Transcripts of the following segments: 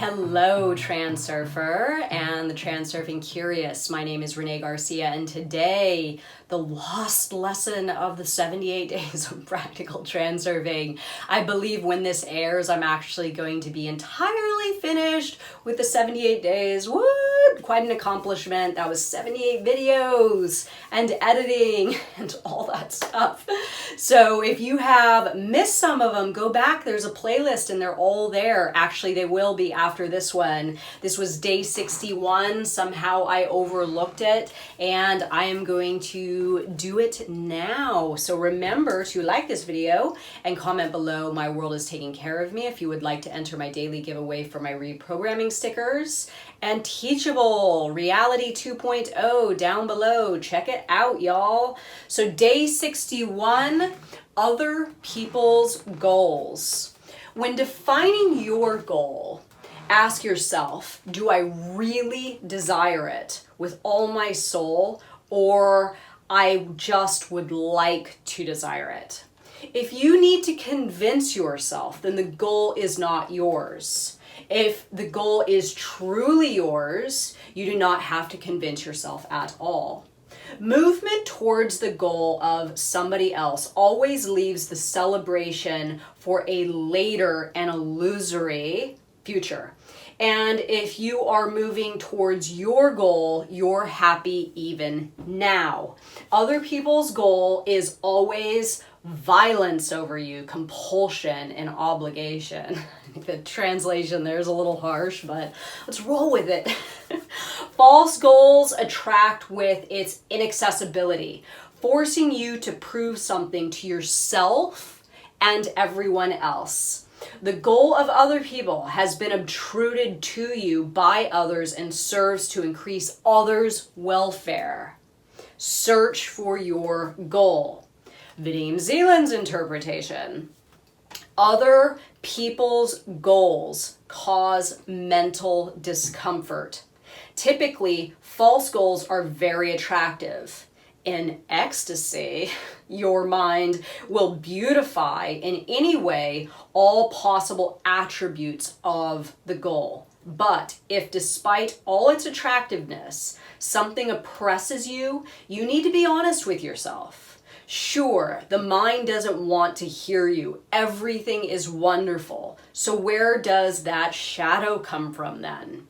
Hello, Transurfer and the Transurfing Curious. My name is Renee Garcia, and today, the lost lesson of the 78 days of practical transurfing. I believe when this airs, I'm actually going to be entirely finished with the 78 days. Woo! Quite an accomplishment. That was 78 videos and editing and all that stuff. So if you have missed some of them, go back. There's a playlist and they're all there. Actually, they will be after this one. This was day 61. Somehow I overlooked it and I am going to do it now. So remember to like this video and comment below. My world is taking care of me if you would like to enter my daily giveaway for my reprogramming stickers. And Teachable Reality 2.0 down below. Check it out, y'all. So day 61, other people's goals. When defining your goal, ask yourself, do I really desire it with all my soul, or I just would like to desire it? If you need to convince yourself, then the goal is not yours. If the goal is truly yours, you do not have to convince yourself at all. Movement towards the goal of somebody else always leaves the celebration for a later and illusory future. And if you are moving towards your goal, you're happy even now. Other people's goal is always violence over you, compulsion, and obligation. I think the translation there is a little harsh, but let's roll with it. False goals attract with its inaccessibility, forcing you to prove something to yourself and everyone else. The goal of other people has been obtruded to you by others and serves to increase others' welfare. Search for your goal. Vadim Zeland's interpretation. Other people's goals cause mental discomfort. Typically, false goals are very attractive. In ecstasy, your mind will beautify in any way all possible attributes of the goal. But if despite all its attractiveness, something oppresses you, you need to be honest with yourself. Sure, the mind doesn't want to hear you. Everything is wonderful. So where does that shadow come from then?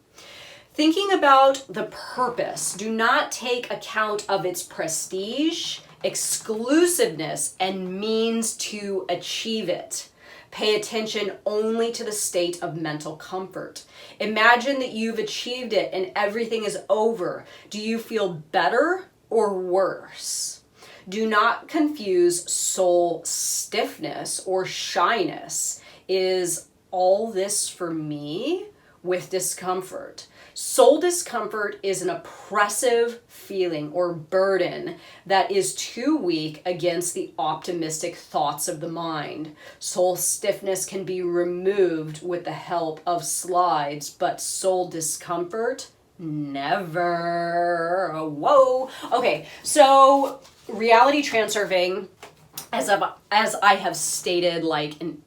Thinking about the purpose, do not take account of its prestige, exclusiveness, and means to achieve it. Pay attention only to the state of mental comfort. Imagine that you've achieved it and everything is over. Do you feel better or worse? Do not confuse soul stiffness or shyness. Is all this for me? With discomfort. Soul discomfort is an oppressive feeling or burden that is too weak against the optimistic thoughts of the mind. Soul stiffness can be removed with the help of slides, but soul discomfort, never. Whoa. Okay, so Reality Transurfing, as I have stated like an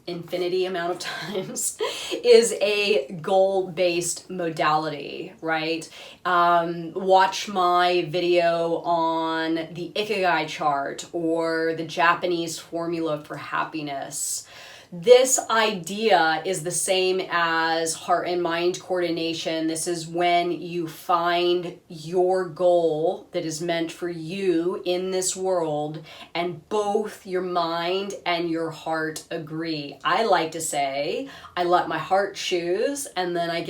infinity amount of times, is a goal-based modality, right? Watch my video on the Ikigai chart or the Japanese formula for happiness. This idea is the same as heart and mind coordination. This is when you find your goal that is meant for you in this world, and both your mind and your heart agree. I like to say, I let my heart choose, and then I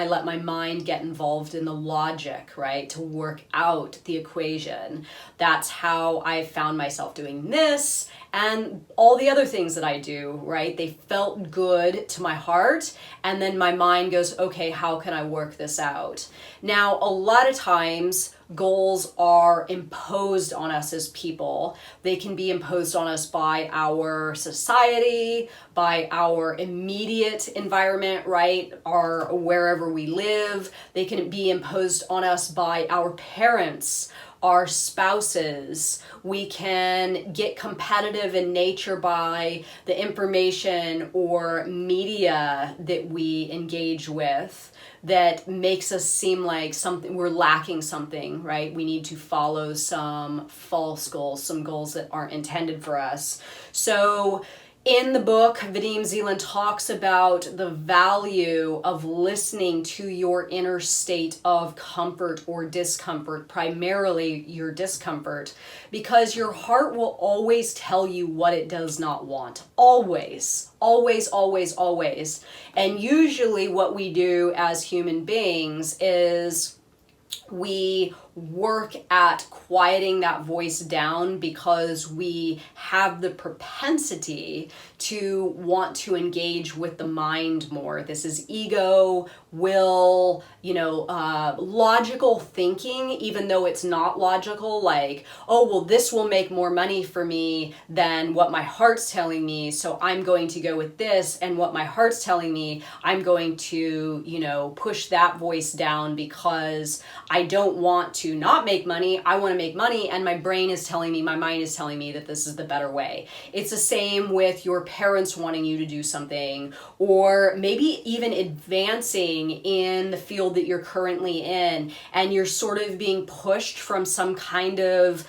let my mind get involved in the logic, right, to work out the equation. That's how I found myself doing this and all the other things that I do, right? They felt good to my heart, and then my mind goes, okay, how can I work this out? Now, a lot of times, goals are imposed on us as people. They can be imposed on us by our society, by our immediate environment, right? Or wherever we live. They can be imposed on us by our parents, our spouses. We can get competitive in nature by the information or media that we engage with that makes us seem like something we're lacking something, right? We need to follow some false goals, some goals that aren't intended for us. So in the book, Vadim Zeland talks about the value of listening to your inner state of comfort or discomfort, primarily your discomfort, because your heart will always tell you what it does not want. Always, always, always, always. And usually what we do as human beings is we work at quieting that voice down because we have the propensity to want to engage with the mind more. This is ego, will, logical thinking, even though it's not logical, like, oh, well, this will make more money for me than what my heart's telling me, so I'm going to go with this, and what my heart's telling me, I'm going to, push that voice down because I don't want to not make money, I want to make money, and my brain is telling me, my mind is telling me that this is the better way. It's the same with your parents wanting you to do something, or maybe even advancing in the field that you're currently in, and you're sort of being pushed from some kind of,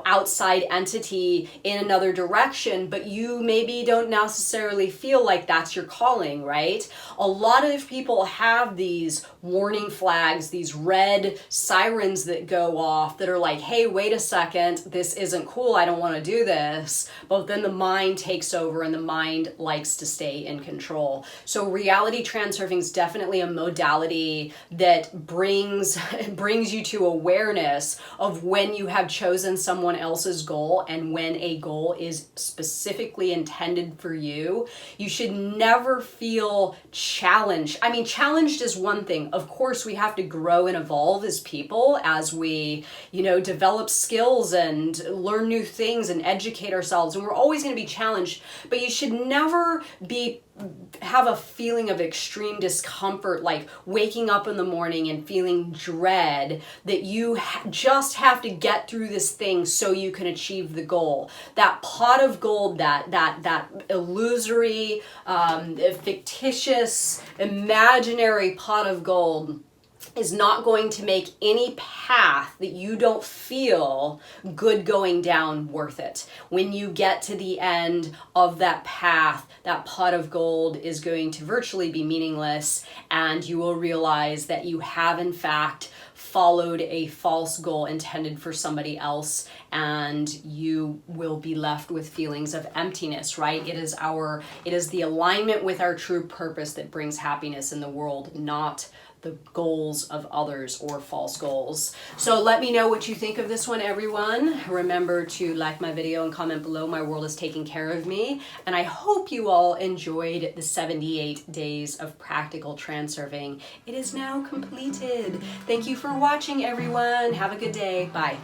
outside entity in another direction, but you maybe don't necessarily feel like that's your calling, right? A lot of people have these warning flags, these red sirens that go off that are like, hey, wait a second, this isn't cool, I don't want to do this. But then the mind takes over and the mind likes to stay in control. So reality transurfing is definitely a modality that brings you to awareness of when you have chosen someone else's goal and when a goal is specifically intended for you. You should never feel challenged. I mean, challenged is one thing. Of course, we have to grow and evolve as people as we, develop skills and learn new things and educate ourselves. And we're always going to be challenged, but you should never have a feeling of extreme discomfort, like waking up in the morning and feeling dread that you just have to get through this thing so you can achieve the goal. That pot of gold, that illusory, fictitious, imaginary pot of gold is not going to make any path that you don't feel good going down worth it. When you get to the end of that path, that pot of gold is going to virtually be meaningless, and you will realize that you have in fact followed a false goal intended for somebody else, and you will be left with feelings of emptiness, right? It is the alignment with our true purpose that brings happiness in the world, not the goals of others or false goals. So let me know what you think of this one, everyone. Remember to like my video and comment below. My world is taking care of me. And I hope you all enjoyed the 78 days of practical transurfing. It is now completed. Thank you for watching, everyone. Have a good day. Bye.